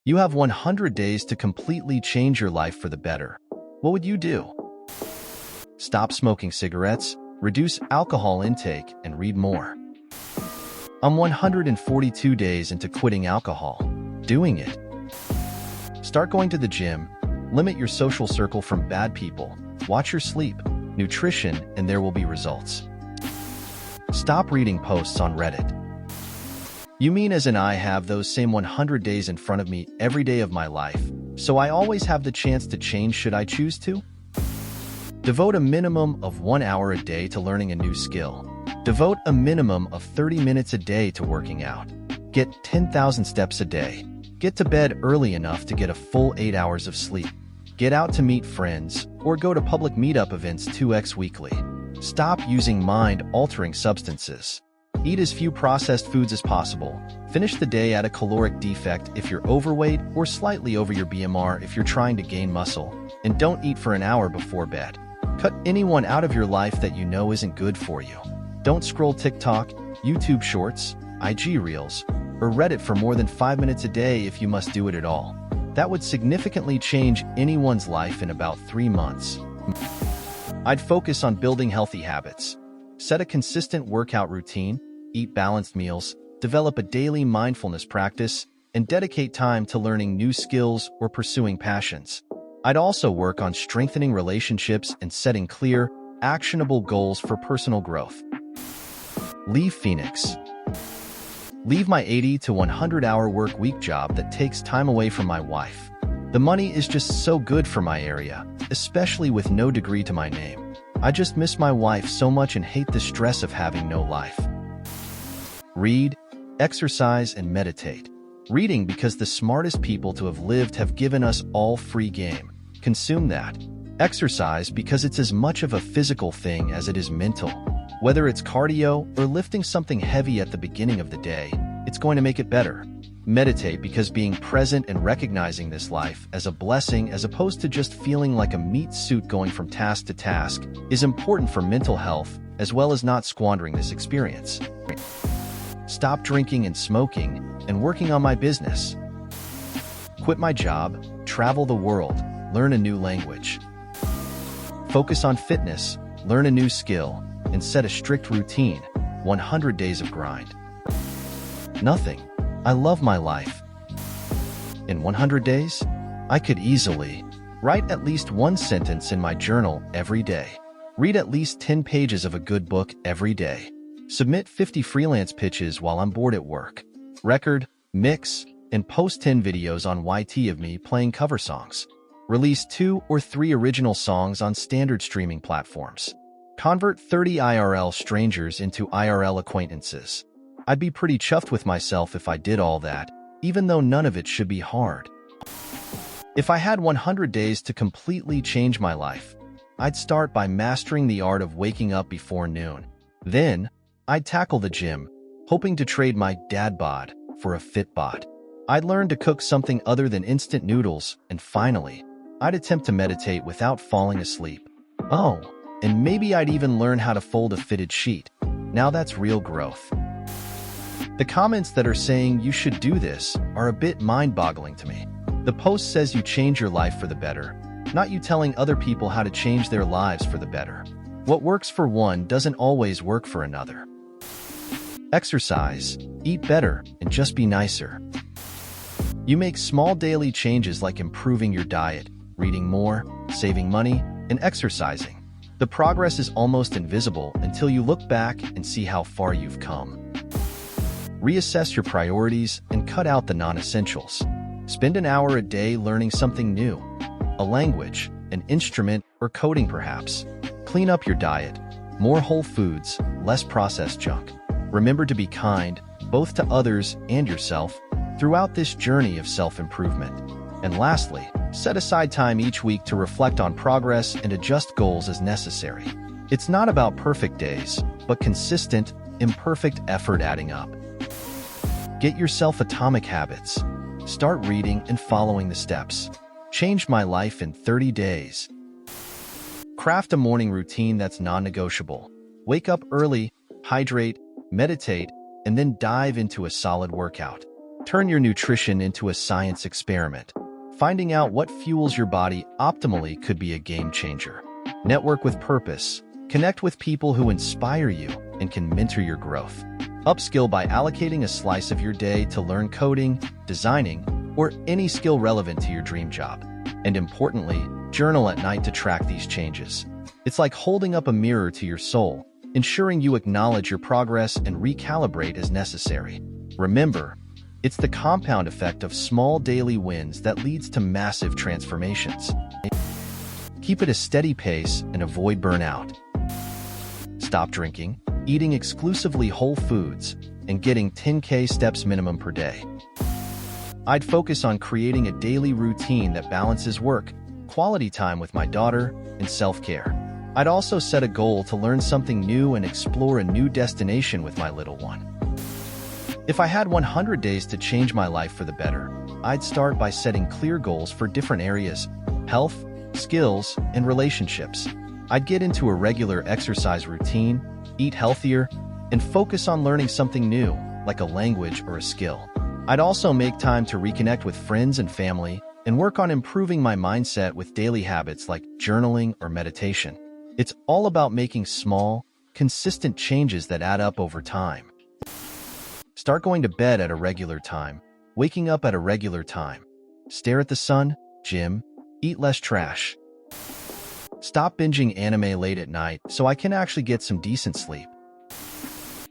You have 100 days to completely change your life for the better. What would you do? Stop smoking cigarettes, reduce alcohol intake, and read more. I'm 142 days into quitting alcohol. Doing it. Start going to the gym, limit your social circle from bad people, watch your sleep, nutrition, and there will be results. Stop reading posts on Reddit. You mean as in I have those same 100 days in front of me every day of my life, so I always have the chance to change should I choose to? Devote a minimum of 1 hour a day to learning a new skill. Devote a minimum of 30 minutes a day to working out. Get 10,000 steps a day. Get to bed early enough to get a full 8 hours of sleep. Get out to meet friends or go to public meetup events 2x weekly. Stop using mind-altering substances. Eat as few processed foods as possible. Finish the day at a caloric defect if you're overweight or slightly over your BMR if you're trying to gain muscle. And don't eat for an hour before bed. Cut anyone out of your life that you know isn't good for you. Don't scroll TikTok, YouTube Shorts, IG Reels, or Reddit for more than 5 minutes a day if you must do it at all. That would significantly change anyone's life in about 3 months. I'd focus on building healthy habits. Set a consistent workout routine, eat balanced meals, develop a daily mindfulness practice, and dedicate time to learning new skills or pursuing passions. I'd also work on strengthening relationships and setting clear, actionable goals for personal growth. Leave Phoenix. Leave my 80 to 100-hour work week job that takes time away from my wife. The money is just so good for my area, especially with no degree to my name. I just miss my wife so much and hate the stress of having no life. Read, exercise, and meditate. Reading because the smartest people to have lived have given us all free game. Consume that. Exercise because it's as much of a physical thing as it is mental. Whether it's cardio or lifting something heavy at the beginning of the day, it's going to make it better. Meditate because being present and recognizing this life as a blessing as opposed to just feeling like a meat suit going from task to task is important for mental health as well as not squandering this experience. Stop drinking and smoking and working on my business. Quit my job, travel the world, learn a new language. Focus on fitness, learn a new skill, and set a strict routine, 100 days of grind. Nothing. I love my life. In 100 days, I could easily write at least one sentence in my journal every day, read at least 10 pages of a good book every day, submit 50 freelance pitches while I'm bored at work, record, mix, and post 10 videos on YT of me playing cover songs, release 2 or 3 original songs on standard streaming platforms, convert 30 IRL strangers into IRL acquaintances. I'd be pretty chuffed with myself if I did all that, even though none of it should be hard. If I had 100 days to completely change my life, I'd start by mastering the art of waking up before noon. Then, I'd tackle the gym, hoping to trade my dad bod for a fit bod. I'd learn to cook something other than instant noodles, and finally, I'd attempt to meditate without falling asleep. Oh, and maybe I'd even learn how to fold a fitted sheet. Now that's real growth. The comments that are saying you should do this are a bit mind-boggling to me. The post says you change your life for the better, not you telling other people how to change their lives for the better. What works for one doesn't always work for another. Exercise, eat better, and just be nicer. You make small daily changes like improving your diet, reading more, saving money, and exercising. The progress is almost invisible until you look back and see how far you've come. Reassess your priorities and cut out the non-essentials. Spend an hour a day learning something new, a language, an instrument, or coding perhaps. Clean up your diet, more whole foods, less processed junk. Remember to be kind, both to others and yourself, throughout this journey of self-improvement. And lastly, set aside time each week to reflect on progress and adjust goals as necessary. It's not about perfect days, but consistent, imperfect effort adding up. Get yourself atomic habits. Start reading and following the steps. Change my life in 30 days. Craft a morning routine that's non-negotiable. Wake up early, hydrate, meditate, and then dive into a solid workout. Turn your nutrition into a science experiment. Finding out what fuels your body optimally could be a game changer. Network with purpose. Connect with people who inspire you and can mentor your growth. Upskill by allocating a slice of your day to learn coding, designing, or any skill relevant to your dream job. And importantly, journal at night to track these changes. It's like holding up a mirror to your soul, ensuring you acknowledge your progress and recalibrate as necessary. Remember, it's the compound effect of small daily wins that leads to massive transformations. Keep it a steady pace and avoid burnout. Stop drinking, eating exclusively whole foods, and getting 10K steps minimum per day. I'd focus on creating a daily routine that balances work, quality time with my daughter, and self-care. I'd also set a goal to learn something new and explore a new destination with my little one. If I had 100 days to change my life for the better, I'd start by setting clear goals for different areas: health, skills, and relationships. I'd get into a regular exercise routine, eat healthier, and focus on learning something new, like a language or a skill. I'd also make time to reconnect with friends and family and work on improving my mindset with daily habits like journaling or meditation. It's all about making small, consistent changes that add up over time. Start going to bed at a regular time, waking up at a regular time. Stare at the sun, gym, eat less trash. Stop binging anime late at night so I can actually get some decent sleep.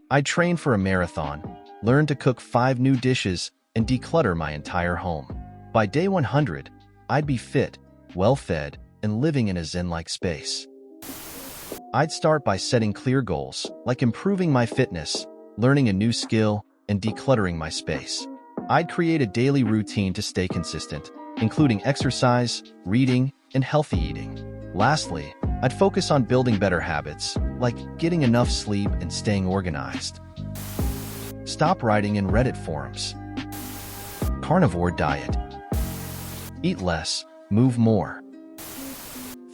I'd train for a marathon, learn to cook 5 new dishes, and declutter my entire home. By day 100, I'd be fit, well-fed, and living in a zen-like space. I'd start by setting clear goals, like improving my fitness, learning a new skill, and decluttering my space. I'd create a daily routine to stay consistent, including exercise, reading, and healthy eating. Lastly, I'd focus on building better habits, like getting enough sleep and staying organized. Stop writing in Reddit forums. Carnivore diet. Eat less, move more.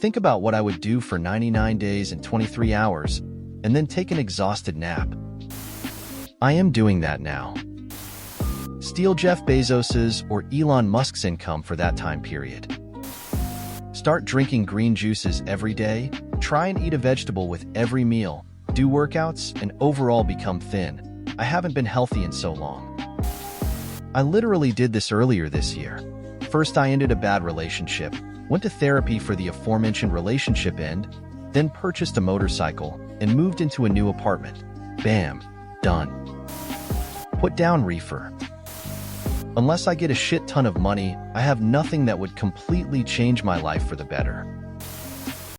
Think about what I would do for 99 days and 23 hours, and then take an exhausted nap. I am doing that now. Steal Jeff Bezos's or Elon Musk's income for that time period. Start drinking green juices every day, try and eat a vegetable with every meal, do workouts, and overall become thin. I haven't been healthy in so long. I literally did this earlier this year. First, I ended a bad relationship, went to therapy for the aforementioned relationship end, then purchased a motorcycle and moved into a new apartment. Bam, done. Put down reefer. Unless I get a shit ton of money, I have nothing that would completely change my life for the better.